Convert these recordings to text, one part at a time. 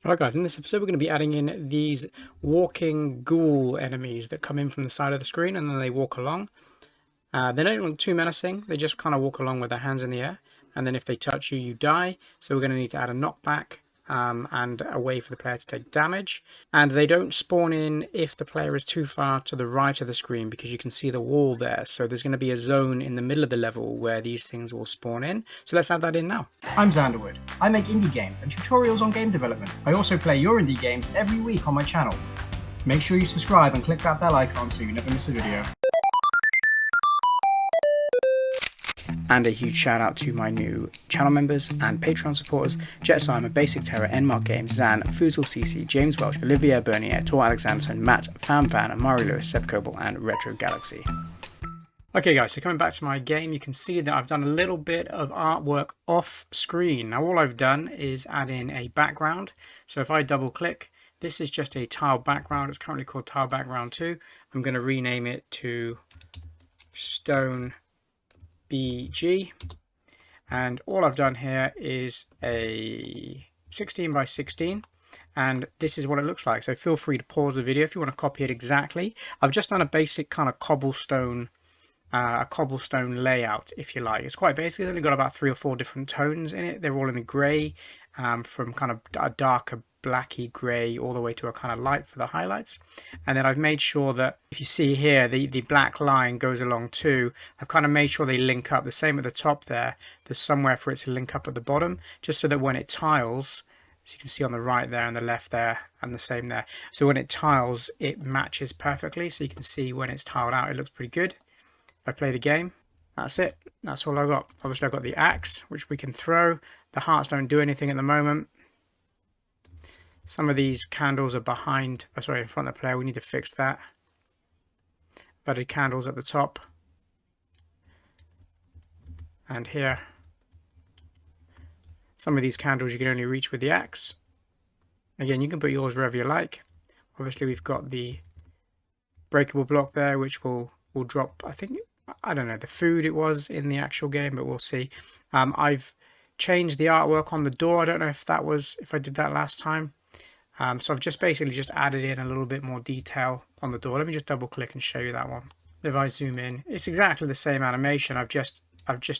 Alright guys, in this episode we're going to be adding in these walking ghoul enemies that come in from the side of the screen and then they walk along. They don't look too menacing, they just kind of walk along with their hands in the air, and then if they touch you, you die. So we're going to need to add a knockback and a way for the player to take damage. And they don't spawn in if the player is too far to the right of the screen, because you can see the wall there. So there's going to be a zone in the middle of the level where these things will spawn in. So let's add that in now. I'm Xanderwood. I make indie games and tutorials on game development. I also play your indie games every week on my channel. Make sure you subscribe and click that bell icon so you never miss a video. And a huge shout out to my new channel members and Patreon supporters: Jet Simon, Basic Terror, Enmark Games, Zan, Foozle CC, James Welsh, Olivia Bernier, Tor Alexanderson, Matt, Fan, Mario Lewis, Seth Coble, and Retro Galaxy. Okay guys, so coming back to my game, you can see that I've done a little bit of artwork off screen. Now all I've done is add in a background. So if I double click, this is just a tile background. It's currently called Tile Background 2. I'm going to rename it to Stone BG, and all I've done here is a 16 by 16, and this is what it looks like. So feel free to pause the video if you want to copy it exactly. I've just done a basic kind of cobblestone layout, if you like. It's quite basic. It's only got about 3 or 4 different tones in it. They're all in the grey, from kind of a darker blacky grey all the way to a kind of light for the highlights. And then I've made sure that, if you see here, the black line goes along too. I've kind of made sure they link up. The same at the top there. There's somewhere for it to link up at the bottom, just so that when it tiles, as you can see on the right there and the left there, and the same there, so when it tiles it matches perfectly. So you can see when it's tiled out it looks pretty good. If I play the game, that's it. That's all I've got. Obviously I've got the axe, which we can throw. The hearts don't do anything at the moment. Some of these candles are behind, in front of the player. We need to fix that. Budded candles at the top. And here. Some of these candles you can only reach with the axe. Again, you can put yours wherever you like. Obviously we've got the breakable block there, which will drop, I don't know the food it was in the actual game, but we'll see. I've changed the artwork on the door. I don't know if I did that last time. So I've just basically added in a little bit more detail on the door. Let me just double click and show you that one. If I zoom in, it's exactly the same animation. I've just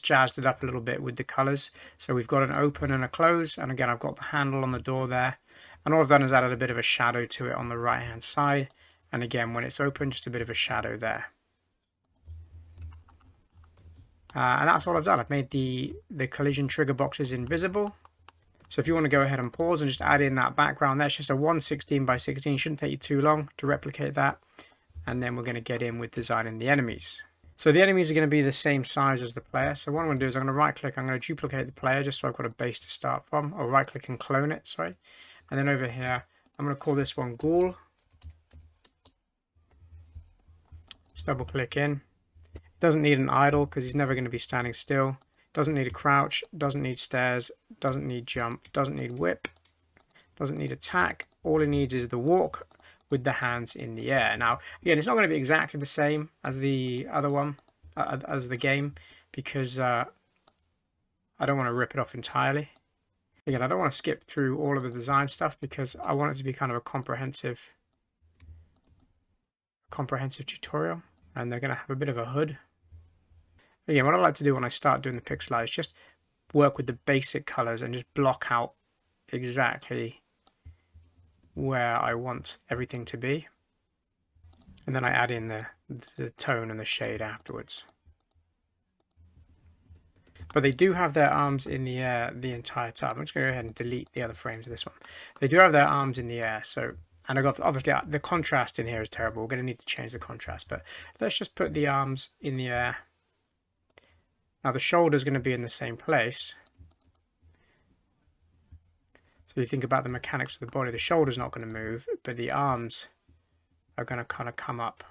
jazzed it up a little bit with the colors. So we've got an open and a close, and again I've got the handle on the door there, and all I've done is added a bit of a shadow to it on the right hand side, and again when it's open, just a bit of a shadow there. And that's all I've done. I've made the collision trigger boxes invisible. So if you want to go ahead and pause and just add in that background, that's just a 116 by 16. Shouldn't take you too long to replicate that. And then we're going to get in with designing the enemies. So the enemies are going to be the same size as the player. So what I'm going to do is I'm going to right click, I'm going to duplicate the player just so I've got a base to start from, or right click and clone it, sorry. And then over here, I'm going to call this one Ghoul. Just double click in. Doesn't need an idle because he's never going to be standing still. Doesn't need a crouch, doesn't need stairs, doesn't need jump, doesn't need whip, doesn't need attack. All he needs is the walk with the hands in the air. Now, again, it's not going to be exactly the same as the other one, as the game, because I don't want to rip it off entirely. Again, I don't want to skip through all of the design stuff because I want it to be kind of a comprehensive tutorial, and they're going to have a bit of a hood. Again, what I like to do when I start doing the pixel art is just work with the basic colors and just block out exactly where I want everything to be. And then I add in the tone and the shade afterwards. But they do have their arms in the air the entire time. I'm just going to go ahead and delete the other frames of this one. They do have their arms in the air, so, and I got, obviously the contrast in here is terrible. We're going to need to change the contrast, but let's just put the arms in the air. Now the shoulder is going to be in the same place. So you think about the mechanics of the body, the shoulder's not going to move, but the arms are going to kind of come up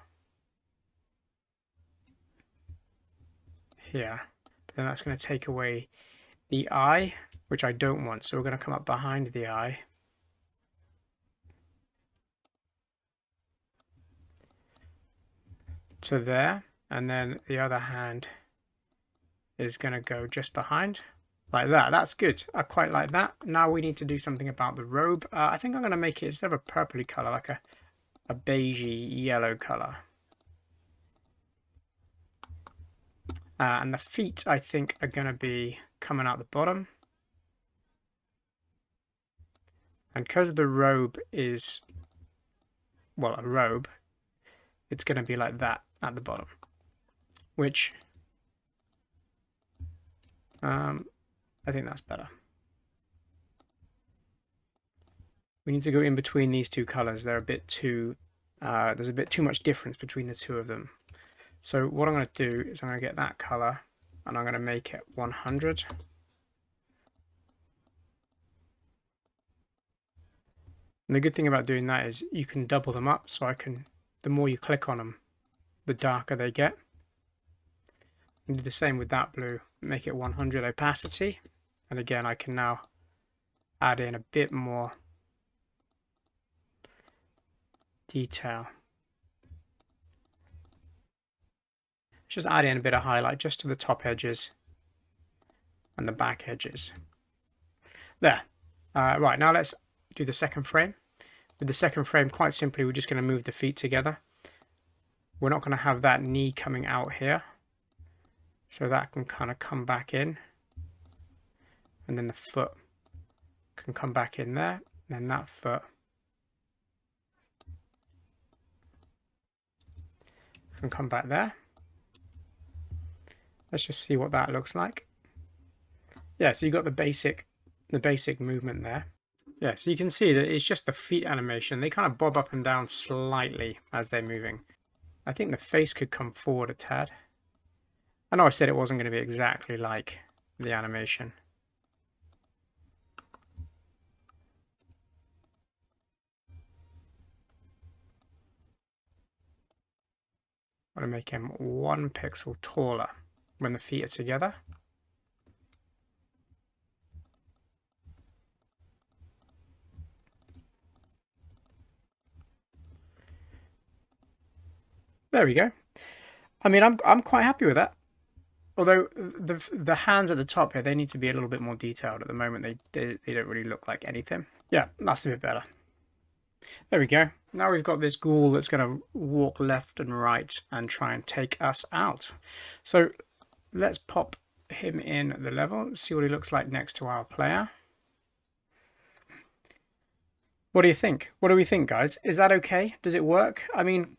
here. But then that's going to take away the eye, which I don't want. So we're going to come up behind the eye. To there, and then the other hand is going to go just behind. Like that. That's good. I quite like that. Now we need to do something about the robe. I think I'm going to make it, instead of a purpley color, like a beigey yellow color. And the feet, I think, are going to be coming out the bottom. And because the robe is, well, a robe, it's going to be like that at the bottom. Which, I think that's better. We need to go in between these two colors. They're a bit too, there's a bit too much difference between the two of them. So what I'm going to do is I'm going to get that color and I'm going to make it 100. And the good thing about doing that is you can double them up, so the more you click on them, the darker they get. And do the same with that blue, make it 100 opacity. And again, I can now add in a bit more detail. Just add in a bit of highlight just to the top edges and the back edges. There. Right, now let's do the second frame. With the second frame, quite simply, we're just going to move the feet together. We're not going to have that knee coming out here. So that can kind of come back in. And then the foot can come back in there. And then that foot can come back there. Let's just see what that looks like. Yeah, so you've got the basic movement there. Yeah, so you can see that it's just the feet animation. They kind of bob up and down slightly as they're moving. I think the face could come forward a tad. I know I said it wasn't going to be exactly like the animation. I'm going to make him 1 pixel taller when the feet are together. There we go. I mean, I'm quite happy with that. Although the hands at the top here, they need to be a little bit more detailed. At the moment, they don't really look like anything. Yeah, that's a bit better. There we go. Now we've got this ghoul that's going to walk left and right and try and take us out. So let's pop him in the level, see what he looks like next to our player. What do you think? What do we think, guys? Is that okay? Does it work? I mean,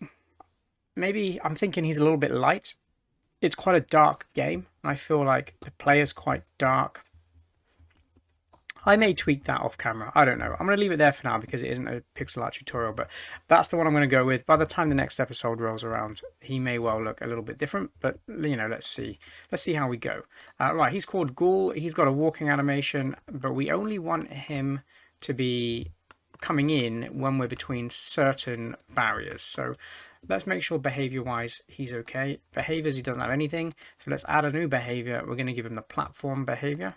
maybe I'm thinking he's a little bit light. It's quite a dark game. I feel like the player's quite dark. I may tweak that off camera. I don't know. I'm going to leave it there for now because it isn't a pixel art tutorial, but that's the one I'm going to go with. By the time the next episode rolls around, he may well look a little bit different, but you know, let's see. Let's see how we go. Right, he's called Ghoul. He's got a walking animation, but we only want him to be coming in when we're between certain barriers. So let's make sure behavior-wise he's okay. Behaviors, he doesn't have anything. So let's add a new behavior. We're going to give him the platform behavior.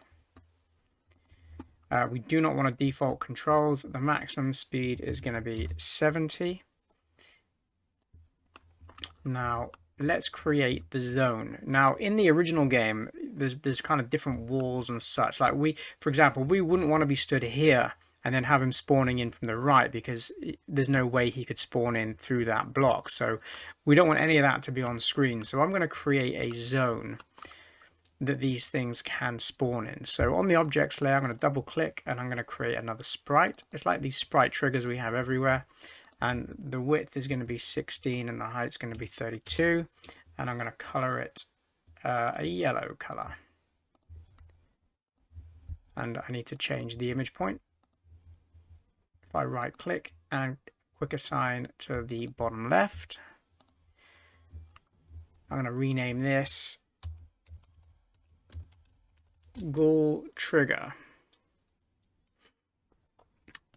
We do not want to default controls. The maximum speed is going to be 70. Now, let's create the zone. Now, in the original game, there's kind of different walls and such. Like for example, we wouldn't want to be stood here and then have him spawning in from the right because there's no way he could spawn in through that block. So we don't want any of that to be on screen. So I'm going to create a zone that these things can spawn in. So on the objects layer, I'm going to double click and I'm going to create another sprite. It's like these sprite triggers we have everywhere. And the width is going to be 16 and the height is going to be 32. And I'm going to color it a yellow color. And I need to change the image point. If I right click and quick assign to the bottom left, I'm going to rename this Ghoul Trigger.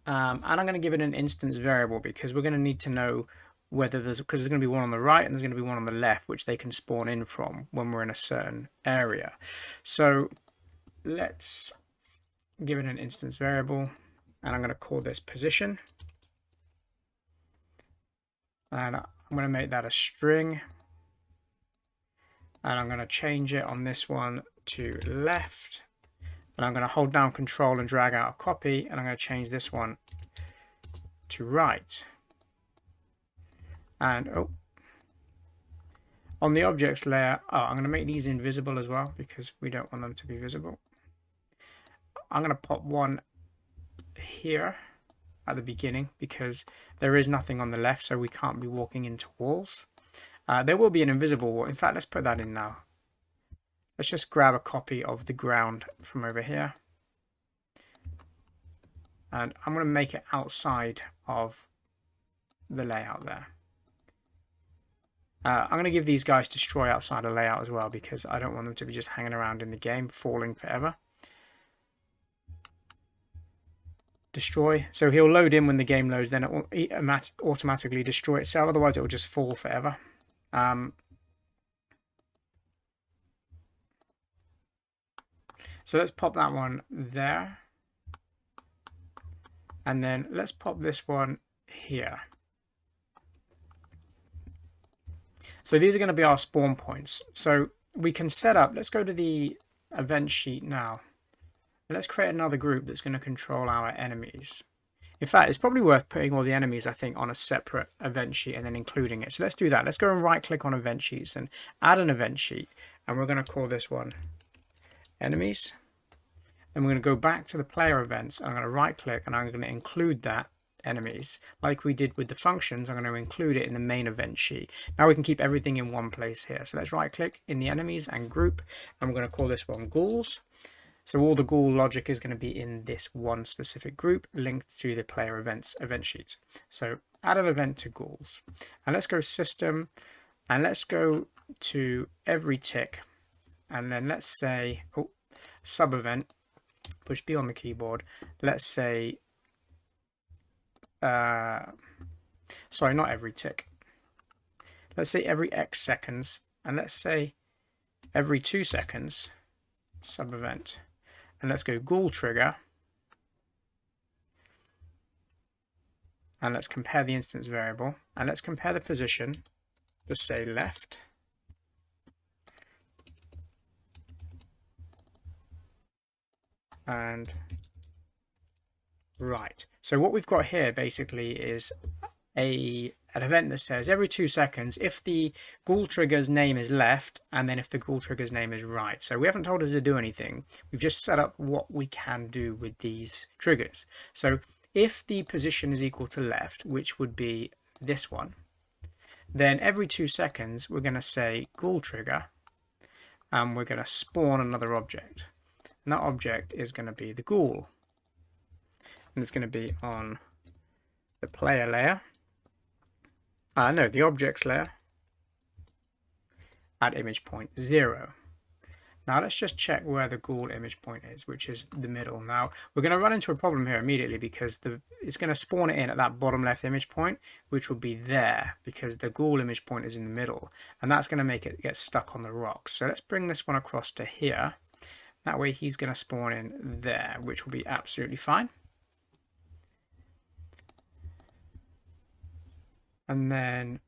And I'm going to give it an instance variable because we're going to need to know whether because there's going to be one on the right and there's going to be one on the left, which they can spawn in from when we're in a certain area. So let's give it an instance variable. And I'm going to call this position. And I'm going to make that a string. And I'm going to change it on this one to left. And I'm going to hold down Control and drag out a copy, and I'm going to change this one to right. And on the objects layer, I'm going to make these invisible as well because we don't want them to be visible. I'm going to pop one here at the beginning because there is nothing on the left, so we can't be walking into walls. There will be an invisible wall. In fact, let's put that in now. Let's just grab a copy of the ground from over here. And I'm going to make it outside of the layout there. I'm going to give these guys destroy outside the layout as well because I don't want them to be just hanging around in the game, falling forever. Destroy. So he'll load in when the game loads, then it will automatically destroy itself. Otherwise, it will just fall forever. So let's pop that one there. And then let's pop this one here. So these are going to be our spawn points. So we can set up, let's go to the event sheet now. Let's create another group that's going to control our enemies. In fact, it's probably worth putting all the enemies, I think, on a separate event sheet and then including it. So let's do that. Let's go and right click on event sheets and add an event sheet. And we're going to call this one enemies. And we're going to go back to the player events. I'm going to right click and I'm going to include that enemies. Like we did with the functions, I'm going to include it in the main event sheet. Now we can keep everything in one place here. So let's right click in the enemies and group. And we're going to call this one ghouls. So all the ghoul logic is going to be in this one specific group linked to the player events event sheet. So add an event to ghouls. And let's go system and let's go to every tick. And then let's say sub event, push B on the keyboard. Let's say, sorry, not every tick. Let's say every X seconds. And let's say every 2 seconds, sub event. And let's go ghoul trigger. And let's compare the instance variable. And let's compare the position. Just say left. And right. So what we've got here basically is an event that says every 2 seconds if the ghoul trigger's name is left and then if the ghoul trigger's name is right. So we haven't told it to do anything. We've just set up what we can do with these triggers. So if the position is equal to left, which would be this one, then every 2 seconds we're going to say ghoul trigger and we're going to spawn another object. And that object is going to be the ghoul. And it's going to be on the player layer. No, the objects layer at image point 0. Now let's just check where the ghoul image point is, which is the middle. Now we're going to run into a problem here immediately because it's going to spawn it in at that bottom left image point, which will be there because the ghoul image point is in the middle. And that's going to make it get stuck on the rocks. So let's bring this one across to here. That way he's going to spawn in there, which will be absolutely fine. And then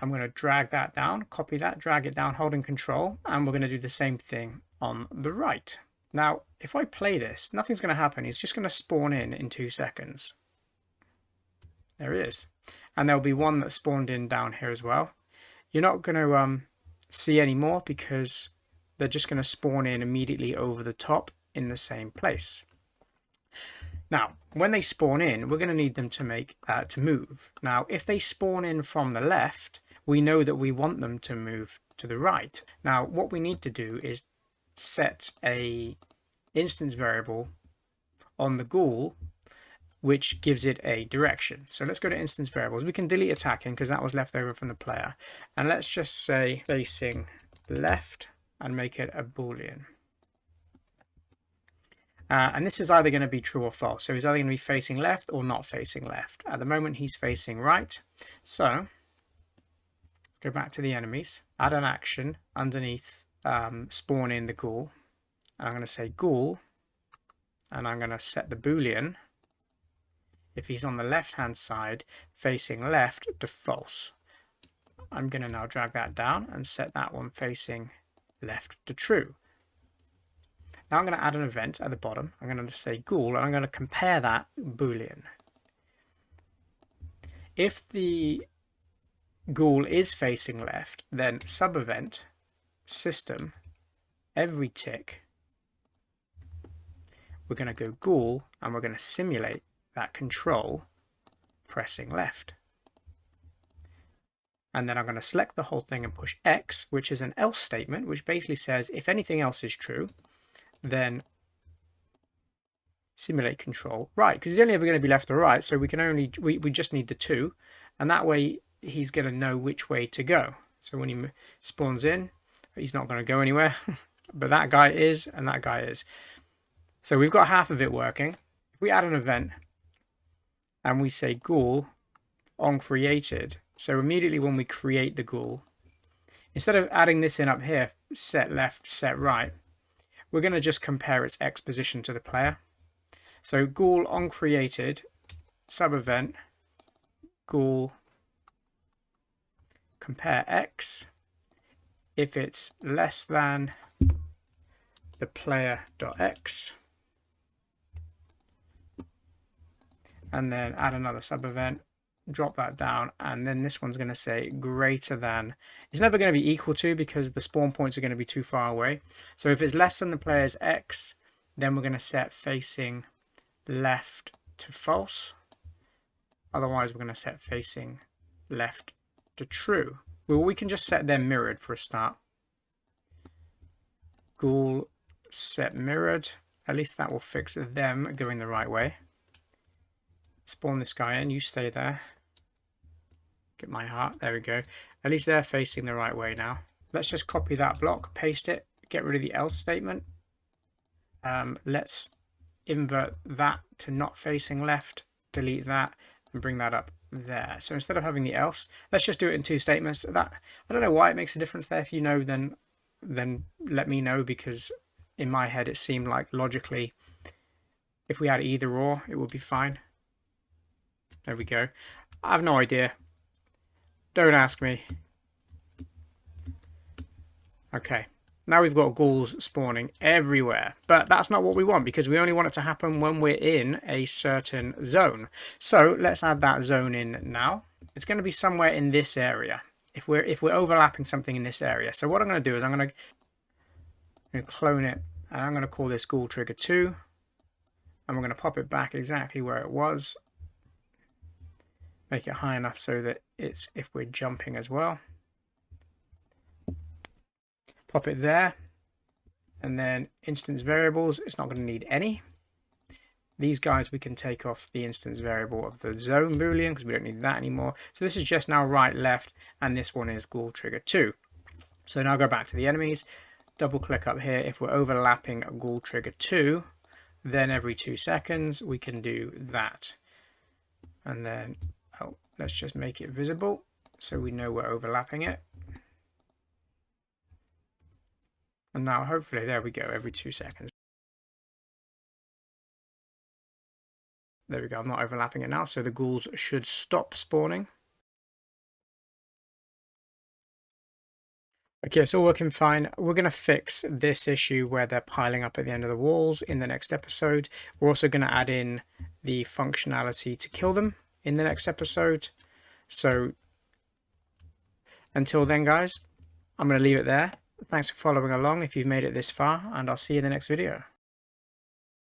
I'm going to drag that down, copy that, drag it down, holding control, and we're going to do the same thing on the right. Now, if I play this, nothing's going to happen. He's just going to spawn in 2 seconds. There he is. And there'll be one that spawned in down here as well. You're not going to see any more because they're just going to spawn in immediately over the top in the same place. Now, when they spawn in, we're going to need them to move. Now, if they spawn in from the left, we know that we want them to move to the right. Now, what we need to do is set a instance variable on the ghoul, which gives it a direction. So let's go to instance variables. We can delete attacking because that was left over from the player. And let's just say facing left and make it a Boolean. And this is either going to be true or false. So he's either going to be facing left or not facing left. At the moment, he's facing right. So let's go back to the enemies. Add an action underneath spawn in the ghoul. I'm going to say ghoul. And I'm going to set the Boolean, if he's on the left-hand side, facing left, to false. I'm going to now drag that down and set that one facing left to true. Now I'm going to add an event at the bottom. I'm going to say Ghoul, and I'm going to compare that Boolean. If the Ghoul is facing left, then sub-event system, every tick, we're going to go Ghoul, and we're going to simulate that control pressing left. And then I'm going to select the whole thing and push X, which is an else statement, which basically says if anything else is true, then simulate control right, because he's only ever going to be left or right, so we can only we just need the 2, and that way he's going to know which way to go. So when he spawns in, he's not going to go anywhere, but that guy is, and that guy is. So we've got half of it working. If we add an event and we say Ghoul on created, so immediately when we create the Ghoul, instead of adding this in up here, set left, set right, we're going to just compare its X position to the player. So Ghoul on created, sub event, Ghoul compare X. If it's less than the player.x, and then add another sub event, drop that down, and then this one's going to say greater than. It's never going to be equal to because the spawn points are going to be too far away. So if it's less than the player's X, then we're going to set facing left to false. Otherwise we're going to set facing left to true. Well, we can just set them mirrored for a start. Ghoul set mirrored. At least that will fix them going the right way. Spawn this guy in, you stay there. Get my heart, there we go. At least they're facing the right way now. Let's just copy that block, paste it, get rid of the else statement. Let's invert that to not facing left, delete that, and bring that up there. So instead of having the else, let's just do it in 2 statements. That, I don't know why it makes a difference there. If you know, then let me know, because in my head it seemed like logically if we had either or it would be fine. There we go. I have no idea. Don't ask me. Okay. Now we've got ghouls spawning everywhere, but that's not what we want, because we only want it to happen when we're in a certain zone. So let's add that zone in now. It's going to be somewhere in this area. If we're overlapping something in this area. So what I'm going to do is I'm going to clone it, and I'm going to call this ghoul trigger 2, and we're going to pop it back exactly where it was. Make it high enough so that it's if we're jumping as well. Pop it there, and then instance variables, it's not going to need any. These guys we can take off the instance variable of the zone boolean because we don't need that anymore. So this is just now right, left, and this one is ghoul trigger 2. So now go back to the enemies, double click up here. If we're overlapping a ghoul trigger 2, then every 2 seconds we can do that. And then, oh, let's just make it visible so we know we're overlapping it. And now hopefully, there we go, every 2 seconds. There we go, I'm not overlapping it now, so the ghouls should stop spawning. Okay, it's all working fine. We're going to fix this issue where they're piling up at the end of the walls in the next episode. We're also going to add in the functionality to kill them in the next episode. So until then, guys, I'm going to leave it there. Thanks for following along if you've made it this far, and I'll see you in the next video.